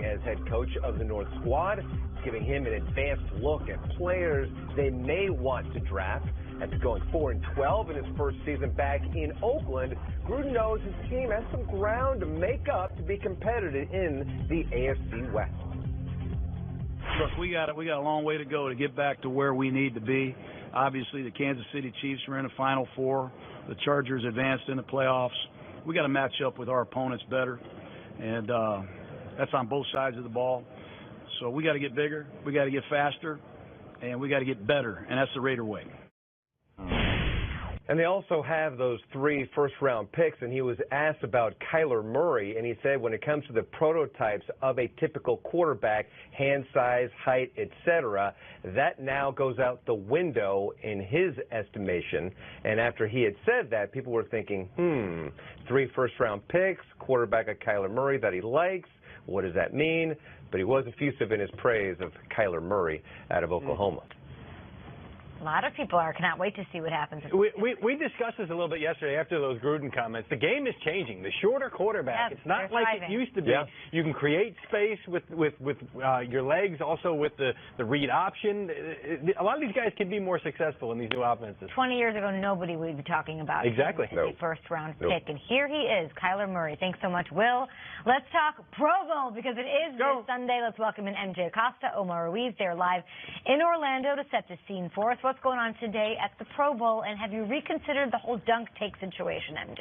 as head coach of the North squad, giving him an advanced look at players they may want to draft. After going 4-12 in his first season back in Oakland, Gruden knows his team has some ground to make up to be competitive in the AFC West. Look, we got a long way to go to get back to where we need to be. Obviously, the Kansas City Chiefs are in the Final Four. The Chargers advanced in the playoffs. We got to match up with our opponents better, and that's on both sides of the ball. So we got to get bigger, we got to get faster, and we got to get better, and that's the Raider way. And they also have those 3 first-round picks, and he was asked about Kyler Murray, and he said when it comes to the prototypes of a typical quarterback, hand size, height, etc., that now goes out the window in his estimation. And after he had said that, people were thinking, 3 first-round picks, quarterback of Kyler Murray that he likes, what does that mean? But he was effusive in his praise of Kyler Murray out of Oklahoma. A lot of people cannot wait to see what happens. We discussed this a little bit yesterday after those Gruden comments. The game is changing. The shorter quarterback. Yes, it's not like it used to be. Yeah. You can create space with your legs, also with the read option. A lot of these guys can be more successful in these new offenses. 20 years ago, nobody would be talking about exactly the first-round pick. And here he is, Kyler Murray. Thanks so much, Will. Let's talk Pro Bowl because it is this Sunday. Let's welcome in MJ Acosta, Omar Ruiz. They're live in Orlando to set the scene for us. What's going on today at the Pro Bowl, and have you reconsidered the whole dunk take situation, MJ?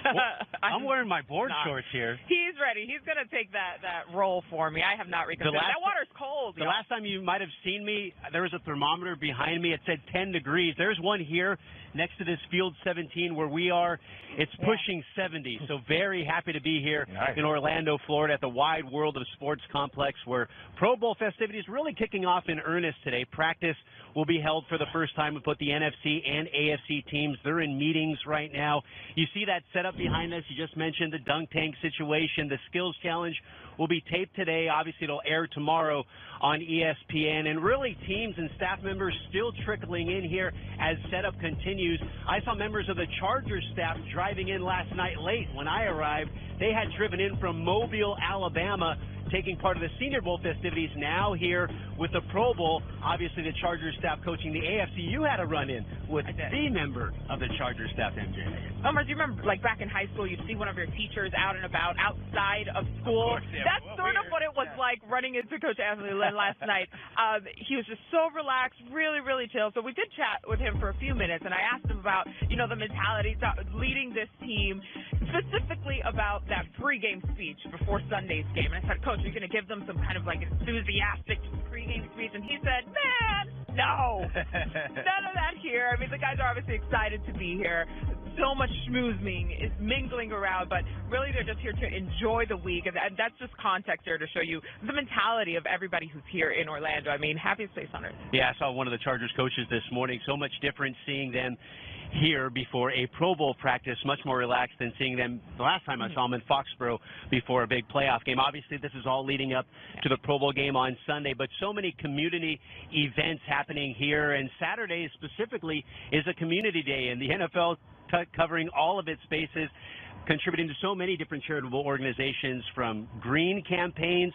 Well, I'm wearing my board shorts here. He's ready. He's going to take that role for me. I have not reconsidered. That water's cold. The last time you might have seen me, there was a thermometer behind me. It said 10 degrees. There's one here next to this Field 17 where we are. It's pushing 70. So very happy to be here in Orlando, Florida at the Wide World of Sports Complex where Pro Bowl festivities really kicking off in earnest today. Practice will be held for the first time with both the NFC and AFC teams. They're in meetings right now. You see that setup behind us. You just mentioned the dunk tank situation. The skills challenge will be taped today. Obviously, it'll air tomorrow on ESPN. And really, teams and staff members still trickling in here as setup continues. I saw members of the Chargers staff driving in last night late. When I arrived, they had driven in from Mobile, Alabama, taking part of the Senior Bowl festivities, now here with the Pro Bowl. Obviously, the Chargers staff coaching the AFC. You had a run-in with the member of the Chargers staff, MJ. Omar, do you remember, like, back in high school, you'd see one of your teachers out and about outside of school? Of course, yeah. That's sort of what it was like running into Coach Anthony Lynn last night. He was just so relaxed, really, really chill. So we did chat with him for a few minutes, and I asked him about, the mentality leading this team, specifically about that pregame speech before Sunday's game. And I said, Coach, are you going to give them some kind of, like, enthusiastic pregame speech? And he said, man, no, none of that here. I mean, the guys are obviously excited to be here. So much schmoozing is mingling around, but really they're just here to enjoy the week. And that's just context here to show you the mentality of everybody who's here in Orlando. I mean, happiest place on earth. Yeah, I saw one of the Chargers coaches this morning. So much different seeing them here before a Pro Bowl practice, much more relaxed than seeing them the last time I saw them in Foxborough before a big playoff game. Obviously, this is all leading up to the Pro Bowl game on Sunday, but so many community events happening here, and Saturday specifically is a community day, and the NFL covering all of its bases, contributing to so many different charitable organizations, from green campaigns,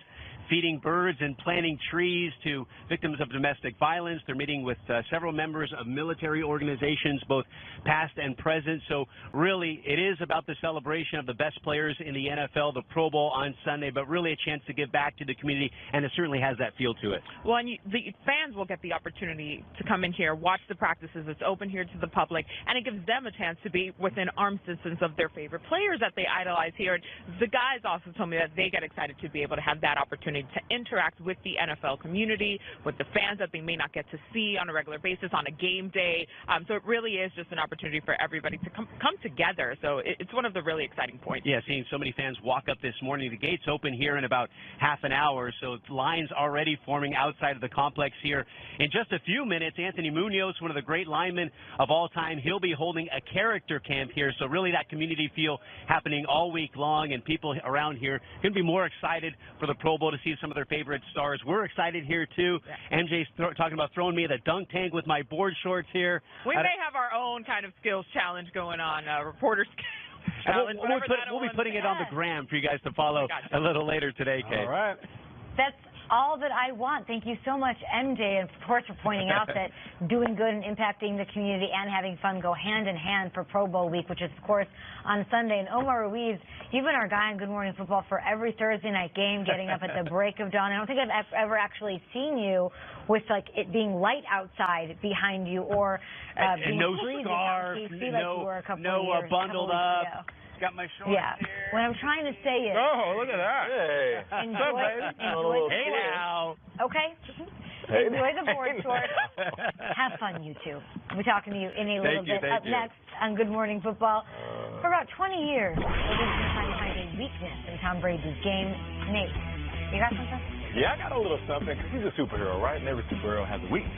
feeding birds and planting trees, to victims of domestic violence. They're meeting with several members of military organizations, both past and present. So really, it is about the celebration of the best players in the NFL, the Pro Bowl on Sunday, but really a chance to give back to the community, and it certainly has that feel to it. Well, and the fans will get the opportunity to come in here, watch the practices. It's open here to the public, and it gives them a chance to be within arm's distance of their favorite players that they idolize here. And the guys also told me that they get excited to be able to have that opportunity to interact with the NFL community, with the fans that they may not get to see on a regular basis on a game day. So it really is just an opportunity for everybody to come together. So it's one of the really exciting points. Yeah, seeing so many fans walk up this morning. The gates open here in about half an hour, so lines already forming outside of the complex here. In just a few minutes, Anthony Munoz, one of the great linemen of all time, he'll be holding a character camp here. So really that community feel happening all week long, and people around here can be more excited for the Pro Bowl to see some of their favorite stars. We're excited here too. MJ's talking about throwing me in the dunk tank with my board shorts here. We may have our own kind of skills challenge going on, reporters. We'll be putting it on the gram for you guys to follow a little later today, Kate. All right. That's all that I want. Thank you so much, MJ, and of course for pointing out that doing good and impacting the community and having fun go hand in hand for Pro Bowl week, which is, of course, on Sunday. And Omar Ruiz, you've been our guy on Good Morning Football for every Thursday night game, getting up at the break of dawn. I don't think I've ever actually seen you with, like, it being light outside behind you or being no freezing scarf, like you were a couple of years, bundled up. Ago. Got my shorts here. What I'm trying to say is... Oh, look at that. Hey. Enjoy hey now. Okay. Enjoy the board shorts. Have fun, you two. We'll be talking to you in a little bit. Up next on Good Morning Football. For about 20 years, we've been trying to find a weakness in Tom Brady's game. Nate, you got something? Yeah, I got a little something. He's a superhero, right? And every superhero has a weakness.